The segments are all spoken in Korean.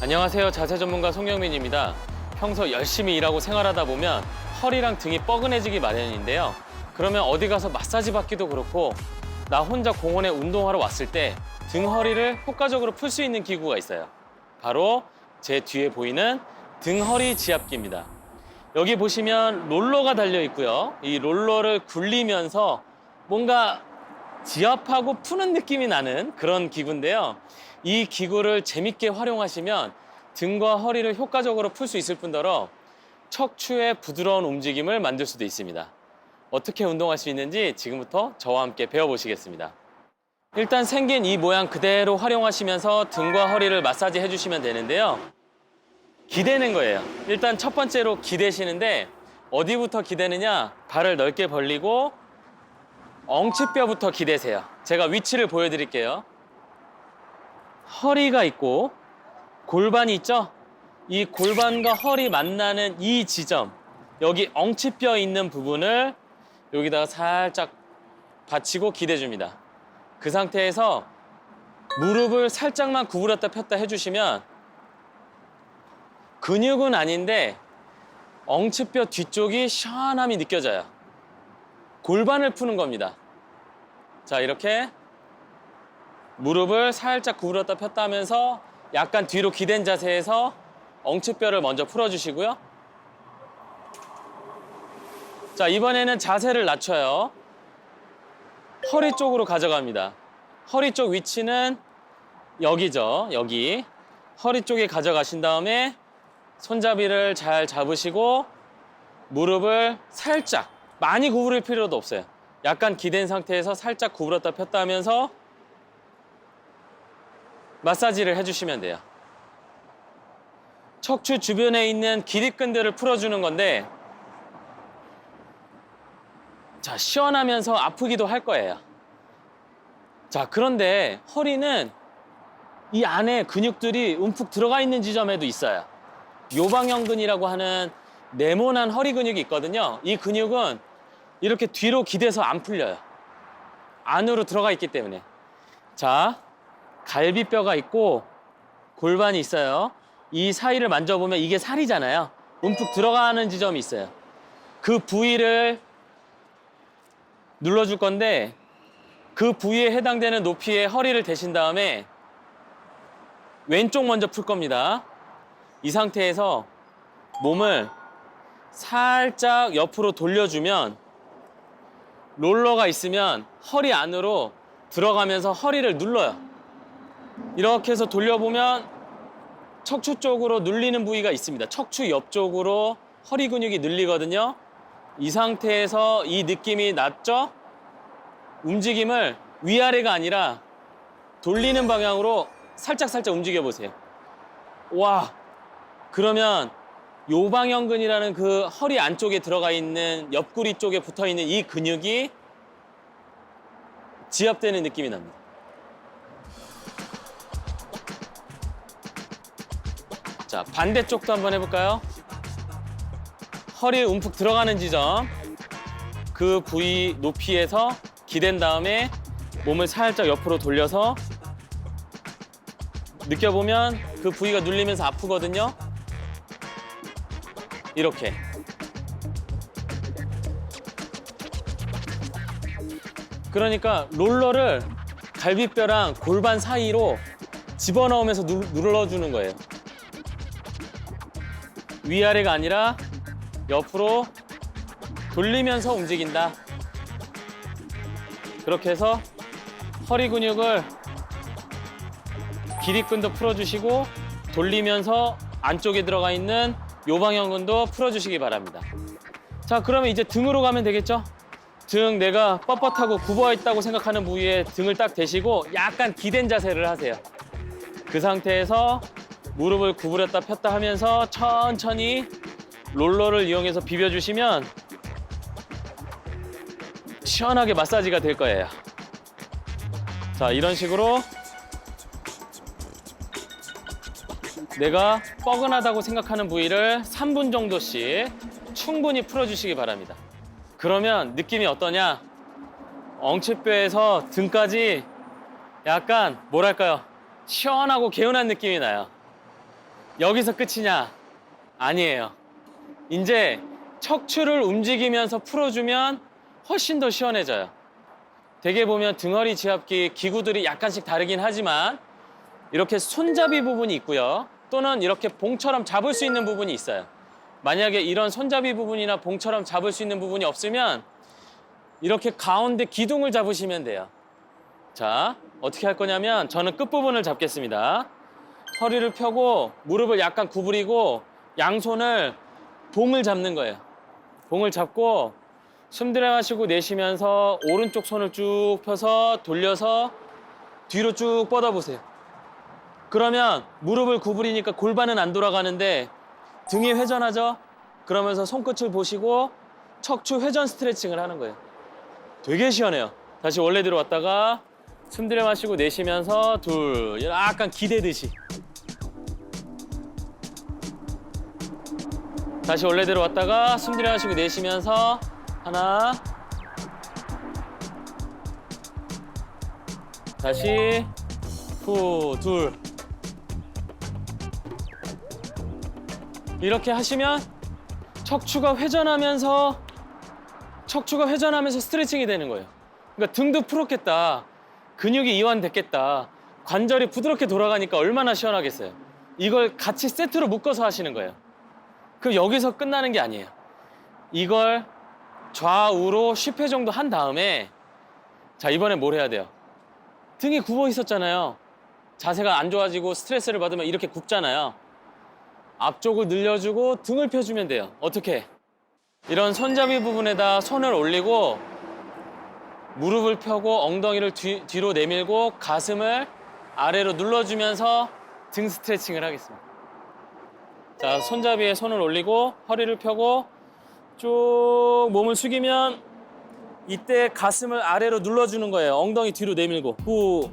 안녕하세요. 자세 전문가 송경민입니다. 평소 열심히 일하고 생활하다 보면 허리랑 등이 뻐근해지기 마련인데요. 그러면 어디 가서 마사지 받기도 그렇고 나 혼자 공원에 운동하러 왔을 때 등 허리를 효과적으로 풀 수 있는 기구가 있어요. 바로 제 뒤에 보이는 등허리 지압기입니다. 여기 보시면 롤러가 달려 있고요. 이 롤러를 굴리면서 뭔가 지압하고 푸는 느낌이 나는 그런 기구인데요. 이 기구를 재밌게 활용하시면 등과 허리를 효과적으로 풀 수 있을 뿐더러 척추의 부드러운 움직임을 만들 수도 있습니다. 어떻게 운동할 수 있는지 지금부터 저와 함께 배워보시겠습니다. 일단 생긴 이 모양 그대로 활용하시면서 등과 허리를 마사지 해주시면 되는데요. 기대는 거예요. 일단 첫 번째로 기대시는데 어디부터 기대느냐? 발을 넓게 벌리고 엉치뼈부터 기대세요. 제가 위치를 보여드릴게요. 허리가 있고 골반이 있죠? 이 골반과 허리 만나는 이 지점, 여기 엉치뼈 있는 부분을 여기다가 살짝 받치고 기대줍니다. 그 상태에서 무릎을 살짝만 구부렸다 폈다 해주시면 근육은 아닌데 엉치뼈 뒤쪽이 시원함이 느껴져요. 골반을 푸는 겁니다. 자, 이렇게 무릎을 살짝 구부렸다 폈다 하면서 약간 뒤로 기댄 자세에서 엉치뼈를 먼저 풀어주시고요. 자, 이번에는 자세를 낮춰요. 허리 쪽으로 가져갑니다. 허리 쪽 위치는 여기죠. 여기. 허리 쪽에 가져가신 다음에 손잡이를 잘 잡으시고 무릎을 살짝, 많이 구부릴 필요도 없어요. 약간 기댄 상태에서 살짝 구부렸다 폈다 하면서 마사지를 해주시면 돼요. 척추 주변에 있는 기립근들을 풀어주는 건데 자, 시원하면서 아프기도 할 거예요. 자, 그런데 허리는 이 안에 근육들이 움푹 들어가 있는 지점에도 있어요. 요방형근이라고 하는 네모난 허리 근육이 있거든요. 이 근육은 이렇게 뒤로 기대서 안 풀려요. 안으로 들어가 있기 때문에. 자, 갈비뼈가 있고 골반이 있어요. 이 사이를 만져보면 이게 살이잖아요. 움푹 들어가는 지점이 있어요. 그 부위를 눌러줄 건데 그 부위에 해당되는 높이의 허리를 대신 다음에 왼쪽 먼저 풀 겁니다. 이 상태에서 몸을 살짝 옆으로 돌려주면 롤러가 있으면 허리 안으로 들어가면서 허리를 눌러요. 이렇게 해서 돌려보면 척추 쪽으로 눌리는 부위가 있습니다. 척추 옆쪽으로 허리 근육이 눌리거든요. 이 상태에서 이 느낌이 났죠? 움직임을 위아래가 아니라 돌리는 방향으로 살짝 움직여 보세요. 와, 그러면 요방형근이라는 그 허리 안쪽에 들어가 있는 옆구리 쪽에 붙어 있는 이 근육이 지압되는 느낌이 납니다. 자, 반대쪽도 한번 해볼까요? 허리 움푹 들어가는 지점, 그 부위 높이에서 기댄 다음에 몸을 살짝 옆으로 돌려서 느껴보면 그 부위가 눌리면서 아프거든요. 이렇게. 그러니까 롤러를 갈비뼈랑 골반 사이로 집어넣으면서 눌러주는 거예요. 위아래가 아니라 옆으로 돌리면서 움직인다. 그렇게 해서 허리 근육을 기립근도 풀어주시고 돌리면서 안쪽에 들어가 있는 요방형근도 풀어주시기 바랍니다. 자, 그러면 이제 등으로 가면 되겠죠? 등 내가 뻣뻣하고 굽어있다고 생각하는 부위에 등을 딱 대시고 약간 기댄 자세를 하세요. 그 상태에서 무릎을 구부렸다 폈다 하면서 천천히 롤러를 이용해서 비벼주시면 시원하게 마사지가 될 거예요. 자, 이런 식으로 내가 뻐근하다고 생각하는 부위를 3분 정도씩 충분히 풀어주시기 바랍니다. 그러면 느낌이 어떠냐? 엉치뼈에서 등까지 약간 뭐랄까요? 시원하고 개운한 느낌이 나요. 여기서 끝이냐? 아니에요. 이제 척추를 움직이면서 풀어주면 훨씬 더 시원해져요. 대개 보면 등허리 지압기 기구들이 약간씩 다르긴 하지만 이렇게 손잡이 부분이 있고요. 또는 이렇게 봉처럼 잡을 수 있는 부분이 있어요. 만약에 이런 손잡이 부분이나 봉처럼 잡을 수 있는 부분이 없으면 이렇게 가운데 기둥을 잡으시면 돼요. 자, 어떻게 할 거냐면 저는 끝부분을 잡겠습니다. 허리를 펴고 무릎을 약간 구부리고 양손을 봉을 잡는 거예요. 봉을 잡고 숨 들여 마시고 내쉬면서 오른쪽 손을 쭉 펴서 돌려서 뒤로 쭉 뻗어보세요. 그러면 무릎을 구부리니까 골반은 안 돌아가는데 등이 회전하죠? 그러면서 손끝을 보시고 척추 회전 스트레칭을 하는 거예요. 되게 시원해요. 다시 원래대로 왔다가 숨 들여 마시고 내쉬면서 둘, 약간 기대듯이. 다시 원래대로 왔다가 숨 들여 마시고 내쉬면서 하나, 다시 후, 둘. 이렇게 하시면 척추가 회전하면서 스트레칭이 되는 거예요. 그러니까 등도 풀었겠다, 근육이 이완됐겠다, 관절이 부드럽게 돌아가니까 얼마나 시원하겠어요. 이걸 같이 세트로 묶어서 하시는 거예요. 그럼 여기서 끝나는 게 아니에요. 이걸 좌우로 10회 정도 한 다음에 자, 이번엔 뭘 해야 돼요? 등이 굽어 있었잖아요. 자세가 안 좋아지고 스트레스를 받으면 이렇게 굽잖아요. 앞쪽을 늘려주고 등을 펴주면 돼요. 어떻게? 이런 손잡이 부분에다 손을 올리고 무릎을 펴고 엉덩이를 뒤로 내밀고 가슴을 아래로 눌러주면서 등 스트레칭을 하겠습니다. 자, 손잡이에 손을 올리고 허리를 펴고 쭉 몸을 숙이면 이때 가슴을 아래로 눌러주는 거예요. 엉덩이 뒤로 내밀고 후.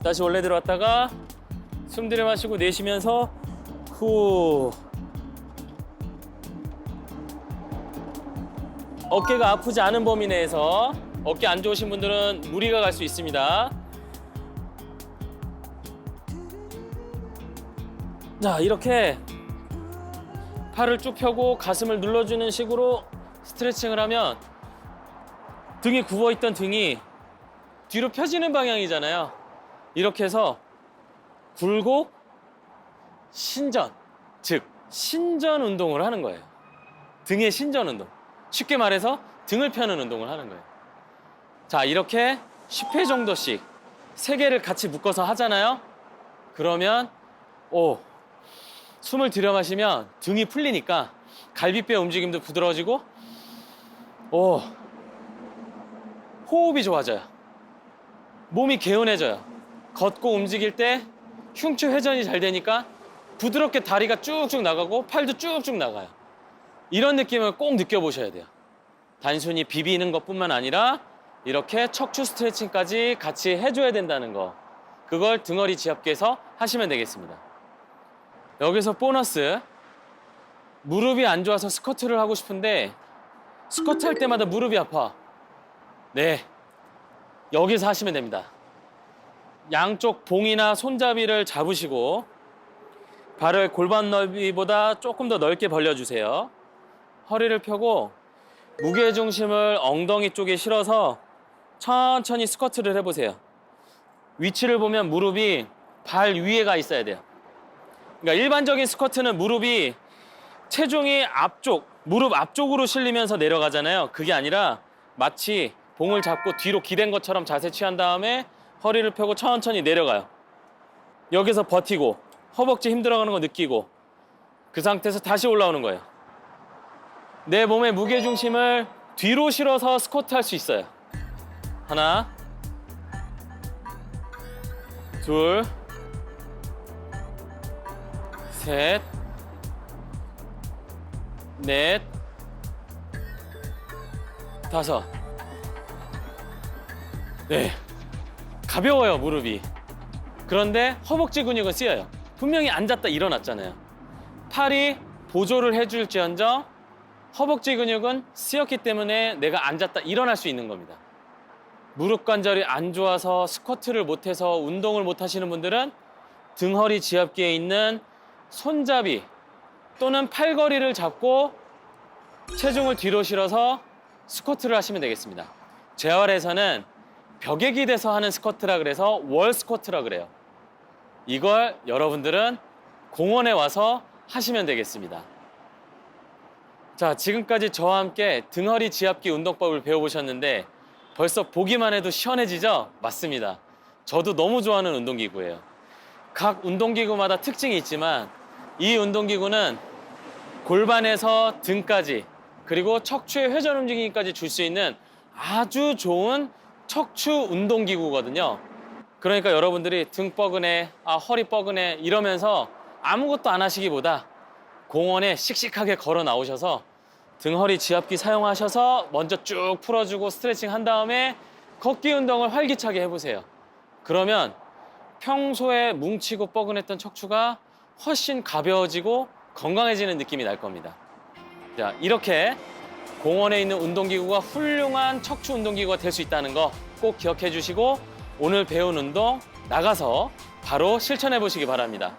다시 원래대로 왔다가 숨 들여 마시고 내쉬면서 후. 어깨가 아프지 않은 범위 내에서, 어깨 안 좋으신 분들은 무리가 갈 수 있습니다. 자, 이렇게 팔을 쭉 펴고 가슴을 눌러주는 식으로 스트레칭을 하면 등이 굽어있던 등이 뒤로 펴지는 방향이잖아요. 이렇게 해서 굴곡, 신전, 즉 신전 운동을 하는 거예요. 등의 신전 운동. 쉽게 말해서 등을 펴는 운동을 하는 거예요. 자, 이렇게 10회 정도씩 3개를 같이 묶어서 하잖아요. 그러면 숨을 들여 마시면 등이 풀리니까 갈비뼈 움직임도 부드러워지고 호흡이 좋아져요. 몸이 개운해져요. 걷고 움직일 때 흉추 회전이 잘 되니까 부드럽게 다리가 쭉쭉 나가고 팔도 쭉쭉 나가요. 이런 느낌을 꼭 느껴보셔야 돼요. 단순히 비비는 것뿐만 아니라 이렇게 척추 스트레칭까지 같이 해줘야 된다는 거. 그걸 등허리 지압기에서 하시면 되겠습니다. 여기서 보너스. 무릎이 안 좋아서 스쿼트를 하고 싶은데 스쿼트 할 때마다 무릎이 아파. 네, 여기서 하시면 됩니다. 양쪽 봉이나 손잡이를 잡으시고 발을 골반 넓이보다 조금 더 넓게 벌려주세요. 허리를 펴고 무게중심을 엉덩이 쪽에 실어서 천천히 스쿼트를 해보세요. 위치를 보면 무릎이 발 위에가 있어야 돼요. 그러니까 일반적인 스쿼트는 무릎이 체중이 무릎 앞쪽으로 실리면서 내려가잖아요. 그게 아니라 마치 봉을 잡고 뒤로 기댄 것처럼 자세 취한 다음에 허리를 펴고 천천히 내려가요. 여기서 버티고 허벅지 힘들어가는 거 느끼고 그 상태에서 다시 올라오는 거예요. 내 몸의 무게중심을 뒤로 실어서 스쿼트 할 수 있어요. 하나, 둘, 셋, 넷, 다섯. 네, 가벼워요, 무릎이. 그런데 허벅지 근육은 쓰여요. 분명히 앉았다 일어났잖아요. 팔이 보조를 해줄지언정 허벅지 근육은 쓰였기 때문에 내가 앉았다 일어날 수 있는 겁니다. 무릎 관절이 안 좋아서 스쿼트를 못해서 운동을 못 하시는 분들은 등 허리 지압기에 있는 손잡이 또는 팔걸이를 잡고 체중을 뒤로 실어서 스쿼트를 하시면 되겠습니다. 재활에서는 벽에 기대서 하는 스쿼트라 그래서 월 스쿼트라 그래요. 이걸 여러분들은 공원에 와서 하시면 되겠습니다. 자, 지금까지 저와 함께 등허리 지압기 운동법을 배워보셨는데 벌써 보기만 해도 시원해지죠? 맞습니다. 저도 너무 좋아하는 운동기구예요. 각 운동기구마다 특징이 있지만 이 운동기구는 골반에서 등까지 그리고 척추의 회전 움직임까지 줄 수 있는 아주 좋은 척추 운동기구거든요. 그러니까 여러분들이 등 뻐근해, 허리 뻐근해 이러면서 아무것도 안 하시기보다 공원에 씩씩하게 걸어 나오셔서 등 허리 지압기 사용하셔서 먼저 쭉 풀어주고 스트레칭 한 다음에 걷기 운동을 활기차게 해보세요. 그러면 평소에 뭉치고 뻐근했던 척추가 훨씬 가벼워지고 건강해지는 느낌이 날 겁니다. 자, 이렇게 공원에 있는 운동기구가 훌륭한 척추 운동기구가 될 수 있다는 거 꼭 기억해 주시고 오늘 배운 운동 나가서 바로 실천해 보시기 바랍니다.